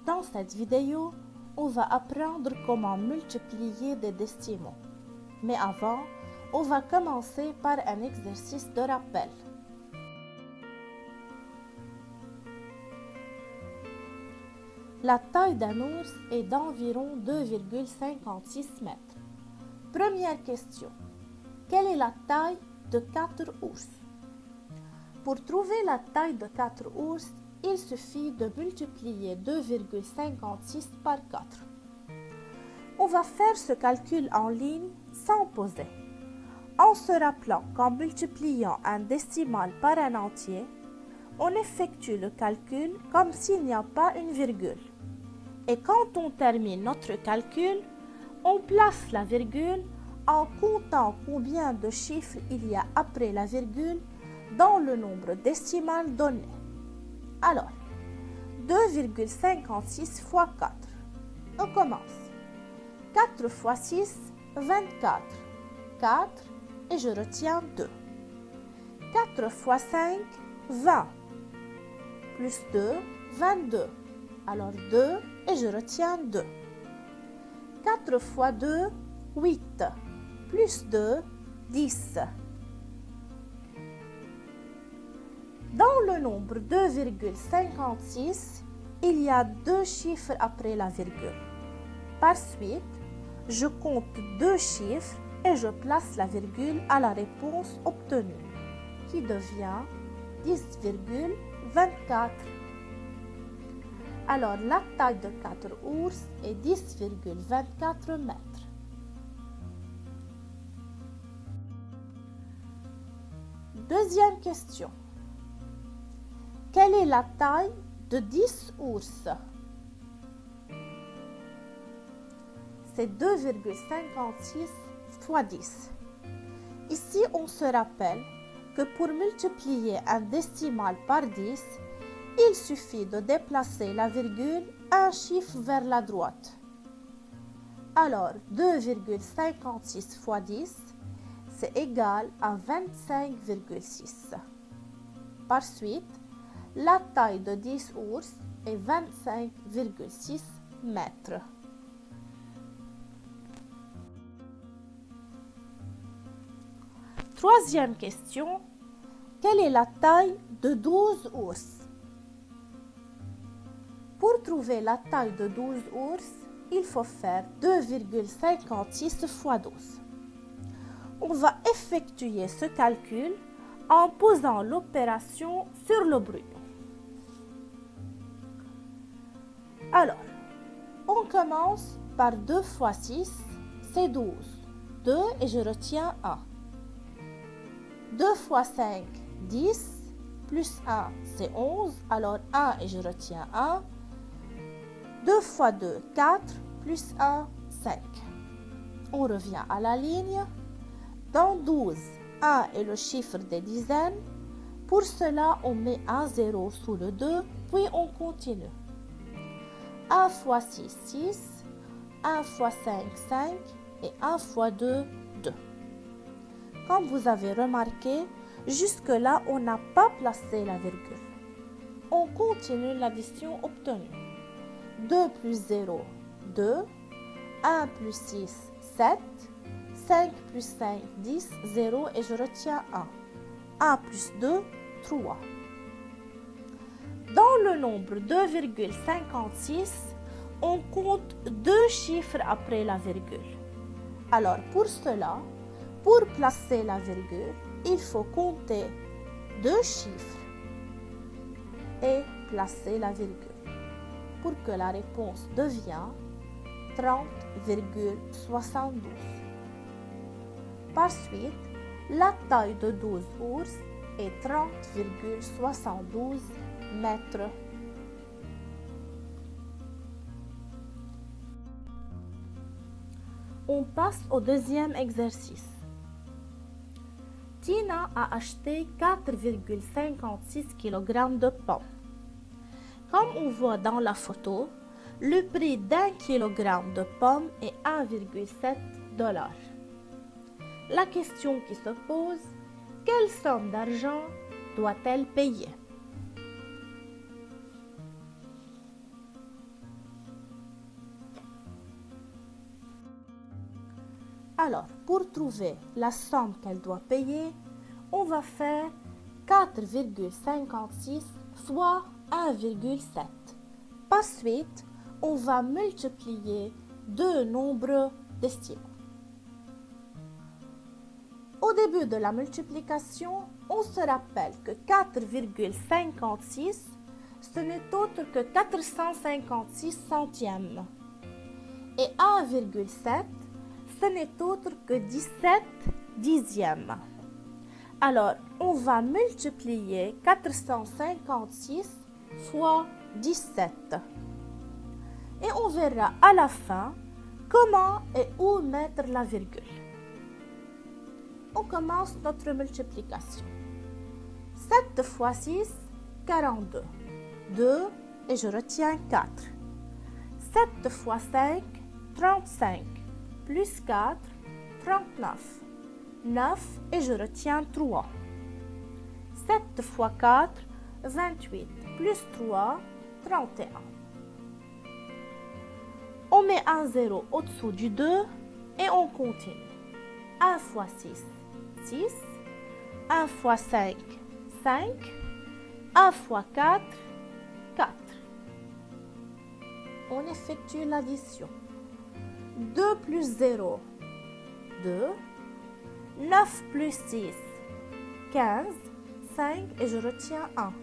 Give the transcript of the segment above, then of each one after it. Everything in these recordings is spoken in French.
Dans cette vidéo, on va apprendre comment multiplier des décimaux. Mais avant, on va commencer par un exercice de rappel. La taille d'un ours est d'environ 2,56 mètres. Première question. Quelle est la taille de 4 ours? Pour trouver la taille de 4 ours, il suffit de multiplier 2,56 par 4. On va faire ce calcul en ligne sans poser. En se rappelant qu'en multipliant un décimal par un entier, on effectue le calcul comme s'il n'y a pas une virgule. Et quand on termine notre calcul, on place la virgule en comptant combien de chiffres il y a après la virgule dans le nombre décimal donné. Alors, 2,56 fois 4. On commence. 4 fois 6, 24. 4 et je retiens 2. 4 fois 5, 20. Plus 2, 22. Alors 2 et je retiens 2. 4 fois 2, 8. Plus 2, 10. Dans le nombre 2,56, il y a 2 chiffres après la virgule. Par suite, je compte 2 chiffres et je place la virgule à la réponse obtenue, qui devient 10,24. Alors, la taille de 4 ours est 10,24 mètres. Deuxième question. Quelle est la taille de 10 ours? C'est 2,56 fois 10. Ici, on se rappelle que pour multiplier un décimal par 10, il suffit de déplacer la virgule un chiffre vers la droite. Alors, 2,56 fois 10, c'est égal à 25,6. Par suite, la taille de 10 ours est 25,6 mètres. Troisième question. Quelle est la taille de 12 ours? Pour trouver la taille de 12 ours, il faut faire 2,56 fois 12. On va effectuer ce calcul en posant l'opération sur le brouillon. Alors, on commence par 2 fois 6, c'est 12. 2 et je retiens 1. 2 fois 5, 10, plus 1, c'est 11, alors 1 et je retiens 1. 2 fois 2, 4, plus 1, 5. On revient à la ligne. Dans 12, 1 est le chiffre des dizaines. Pour cela, on met un 0 sous le 2, puis on continue. 1 fois 6, 6. 1 fois 5, 5. Et 1 fois 2, 2. Comme vous avez remarqué, jusque-là, on n'a pas placé la virgule. On continue l'addition obtenue. 2 plus 0, 2. 1 plus 6, 7. 5 plus 5, 10, 0 et je retiens 1. 1 plus 2, 3. Dans le nombre 2,56, on compte 2 chiffres après la virgule. Alors pour cela, pour placer la virgule, il faut compter 2 chiffres et placer la virgule pour que la réponse devienne 30,72. Par suite, la taille de 12 ours est 30,72 mètres. On passe au deuxième exercice. Tina a acheté 4,56 kg de pommes. Comme on voit dans la photo, le prix d'1 kg de pommes est 1,7 $. La question qui se pose, quelle somme d'argent doit-elle payer? Alors, pour trouver la somme qu'elle doit payer, on va faire 4,56 fois 1,7. Par suite, on va multiplier deux nombres décimaux. Au début de la multiplication, on se rappelle que 4,56, ce n'est autre que 456 centièmes. Et 1,7, ce n'est autre que 17 dixièmes. Alors, on va multiplier 456 fois 17. Et on verra à la fin comment et où mettre la virgule. On commence notre multiplication. 7 fois 6, 42. 2 et je retiens 4. 7 fois 5, 35. Plus 4, 39. 9 et je retiens 3. 7 fois 4, 28. Plus 3, 31. On met un 0 au-dessous du 2 et on continue. 1 fois 6, 6. 1 fois 5, 5. 1 fois 4, 4. On effectue l'addition. 2 plus 0, 2. 9 plus 6, 15. 5 et je retiens 1.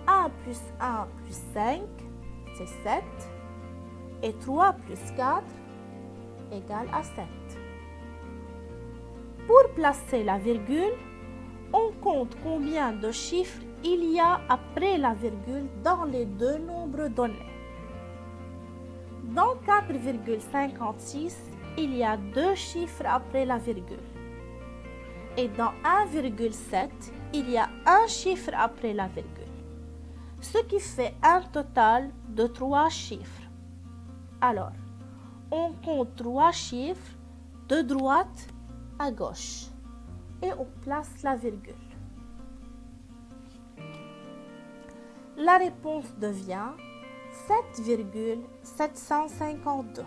1 plus 1 plus 5, c'est 7. Et 3 plus 4 égale à 7. Pour placer la virgule, on compte combien de chiffres il y a après la virgule dans les deux nombres donnés. Dans 4,56, il y a deux chiffres après la virgule. Et dans 1,7, il y a un chiffre après la virgule. Ce qui fait un total de 3 chiffres. Alors, on compte 3 chiffres de droite à gauche et on place la virgule. La réponse devient 7,752.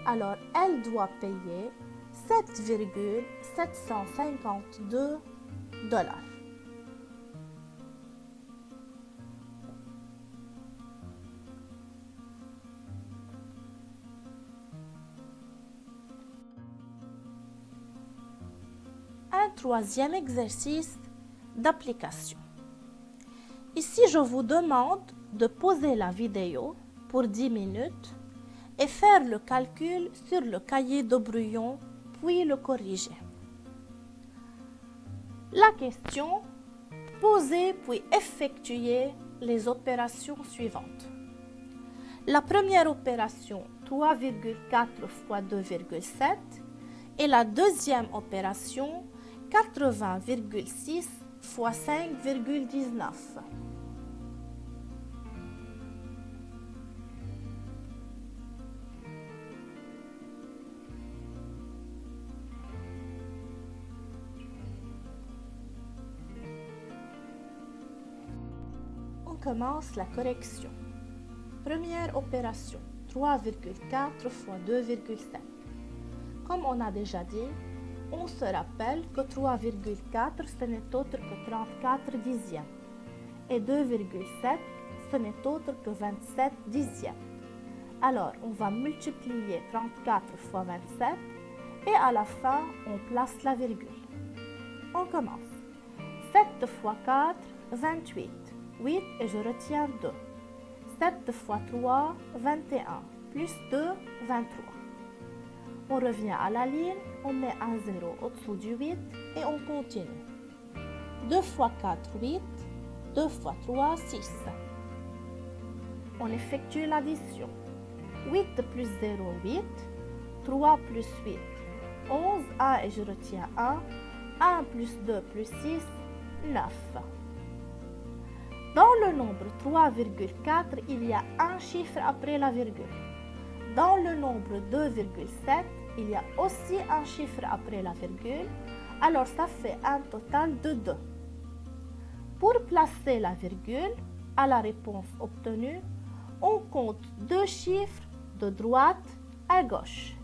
Alors, elle doit payer 7,752 $. Un troisième exercice d'application. Ici, je vous demande de poser la vidéo pour 10 minutes et faire le calcul sur le cahier de brouillon, puis le corriger. La question, poser puis effectuer les opérations suivantes. La première opération, 3,4 fois 2,7 et la deuxième opération, 80,6 fois 5,19. On commence la correction. Première opération, 3,4 fois 2,7. Comme on a déjà dit, on se rappelle que 3,4 ce n'est autre que 34 dixièmes et 2,7 ce n'est autre que 27 dixièmes. Alors, on va multiplier 34 fois 27 et à la fin, on place la virgule. On commence. 7 fois 4, 28. 8 et je retiens 2. 7 fois 3, 21. Plus 2, 23. On revient à la ligne, on met un 0 au-dessous du 8 et on continue. 2 fois 4, 8. 2 fois 3, 6. On effectue l'addition. 8 plus 0, 8. 3 plus 8, 11. 1 et je retiens 1. 1 plus 2 plus 6, 9. Dans le nombre 3,4, il y a un chiffre après la virgule. Dans le nombre 2,7, il y a aussi un chiffre après la virgule, alors ça fait un total de 2. Pour placer la virgule à la réponse obtenue, on compte deux chiffres de droite à gauche.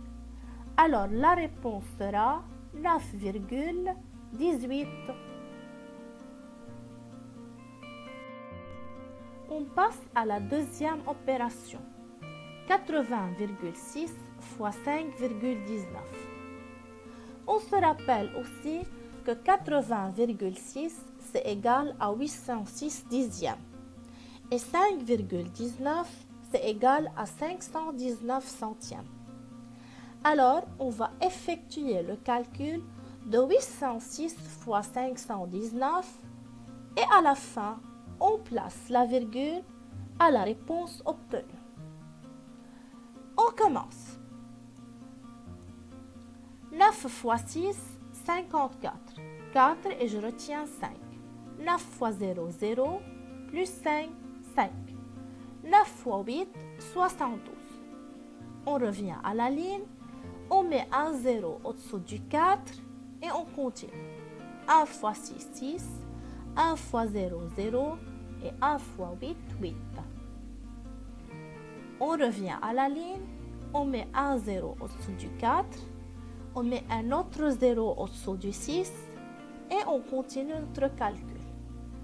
Alors, la réponse sera 9,18. On passe à la deuxième opération. 80,6 fois 5,19. On se rappelle aussi que 80,6 c'est égal à 806 dixièmes. Et 5,19 c'est égal à 519 centièmes. Alors, on va effectuer le calcul de 806 fois 519 et à la fin, on place la virgule à la réponse obtenue. On commence. 9 fois 6, 54. 4 et je retiens 5. 9 fois 0, 0, plus 5, 5. 9 fois 8, 72. On revient à la ligne, on met un 0 au-dessous du 4 et on continue. 1 fois 6, 6. 1 fois 0, 0 et 1 fois 8, 8. On revient à la ligne, on met un 0 au-dessous du 4, on met un autre 0 au-dessous du 6 et on continue notre calcul.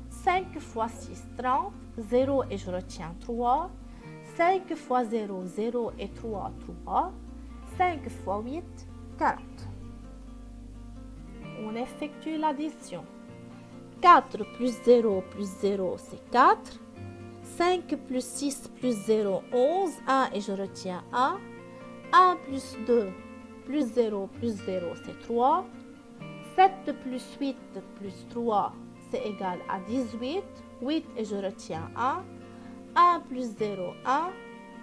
5 fois 6, 30, 0 et je retiens 3. 5 fois 0, 0 et 3, 3. 5 fois 8, 40. On effectue l'addition. 4 plus 0 plus 0, c'est 4. 5 plus 6 plus 0, 11. 1 et je retiens 1. 1 plus 2 plus 0 plus 0, c'est 3. 7 plus 8 plus 3, c'est égal à 18. 8 et je retiens 1. 1 plus 0, 1.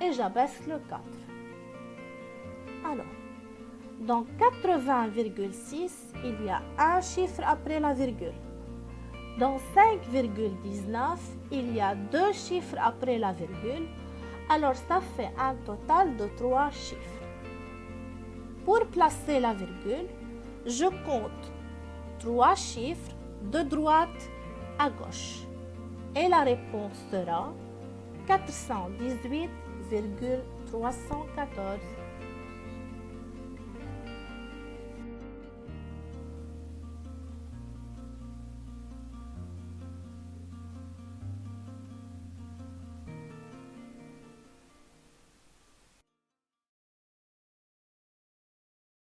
Et j'abaisse le 4. Alors, dans 80,6, il y a un chiffre après la virgule. Dans 5,19, il y a deux chiffres après la virgule. Alors, ça fait un total de 3 chiffres. Pour placer la virgule, je compte 3 chiffres de droite à gauche. Et la réponse sera 418,314.